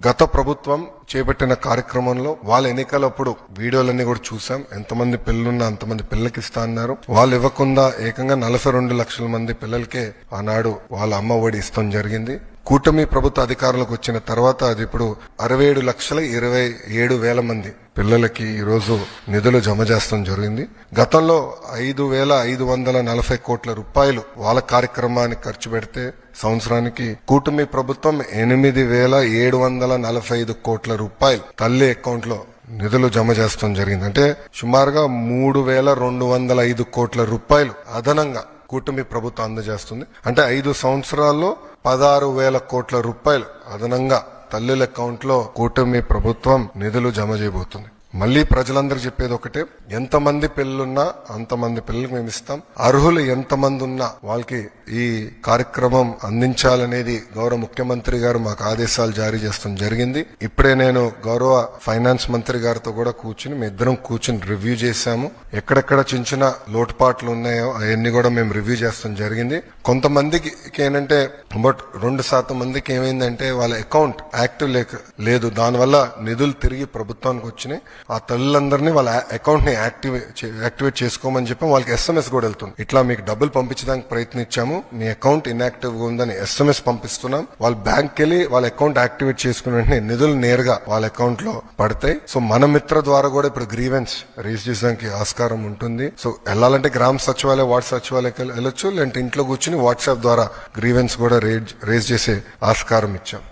గత ప్రభుత్వం చేపట్టిన కార్యక్రమంలో వాళ్ళ ఎన్నికలప్పుడు వీడియోలన్నీ కూడా చూసాం. ఎంతమంది పిల్లలున్నా అంతమంది పిల్లలకి ఇస్తా అన్నారు. వాళ్ళు ఇవ్వకుండా ఏకంగా 42 లక్షల మంది పిల్లలకే ఆనాడు వాళ్ళ అమ్మ ఒడి ఇస్తాం జరిగింది. కూటమి ప్రభుత్వ అధికారులకు వచ్చిన తర్వాత అది ఇప్పుడు 67,27,000 మంది పిల్లలకి ఈ రోజు నిధులు జమ చేస్తాం జరిగింది. గతంలో 5,540 కోట్ల రూపాయలు వాళ్ళ కార్యక్రమానికి ఖర్చు పెడితే సంవత్సరానికి కూటమి ప్రభుత్వం 8,745 కోట్ల రూపాయలు తల్లి అకౌంట్ లో నిధులు జమ చేస్తాం జరిగింది. అంటే సుమారుగా 3,205 కోట్ల రూపాయలు అదనంగా కూటమి ప్రభుత్వం అందజేస్తుంది. అంటే 5 సంవత్సరాల్లో 16,000 కోట్ల రూపాయలు అదనంగా తల్లుల అకౌంట్ లో కూటమి ప్రభుత్వం నిధులు జమ చేయబోతుంది. మళ్లీ ప్రజలందరూ చెప్పేది ఒకటే, ఎంతమంది పిల్లలున్నా అంతమంది పిల్లలకు మేము ఇస్తాం. అర్హులు ఎంతమంది ఉన్నా వాళ్ళకి ఈ కార్యక్రమం అందించాలనేది గౌరవ ముఖ్యమంత్రి గారు మాకు ఆదేశాలు జారీ చేస్తాం జరిగింది. ఇప్పుడే నేను గౌరవ ఫైనాన్స్ మంత్రి గారితో కూడా కూర్చుని మీ ఇద్దరం కూర్చుని రివ్యూ చేశాము. ఎక్కడెక్కడ చిన్న చిన్న లోటుపాట్లు ఉన్నాయో అవన్నీ కూడా మేము రివ్యూ చేస్తాం జరిగింది. కొంతమందికి ఏంటంటే బట్ 2% మందికి ఏమైందంటే వాళ్ళ అకౌంట్ యాక్టివ్ లేదు. దానివల్ల నిధులు తిరిగి ప్రభుత్వానికి వచ్చినాయి. ఆ తల్లులందరినీ వాళ్ళ అకౌంట్ ని యాక్టివేట్ చేసుకోమని చెప్పి వాళ్ళకి SMS కూడా వెళ్తుంది. ఇట్లా మీకు డబ్బులు పంపించడానికి ప్రయత్నించాము, మీ అకౌంట్ ఇన్యాక్టివ్ గా ఉందని SMS పంపిస్తున్నాం. వాళ్ళ బ్యాంక్ వెళ్ళి వాళ్ళ అకౌంట్ యాక్టివేట్ చేసుకున్న వెంటనే నిధులు నేరుగా వాళ్ళ అకౌంట్ లో పడతాయి. సో మన మిత్ర ద్వారా కూడా ఇప్పుడు గ్రీవెన్స్ రేజ్ చేయడానికి ఆస్కారం ఉంటుంది. సో వెళ్ళాలంటే గ్రామ సచివాలయ వార్డు సచివాలయకి వెళ్ళొచ్చు, లేదంటే ఇంట్లో కూర్చుని వాట్సాప్ ద్వారా గ్రీవెన్స్ కూడా రేజ్ చేసే ఆస్కారం ఇచ్చాం.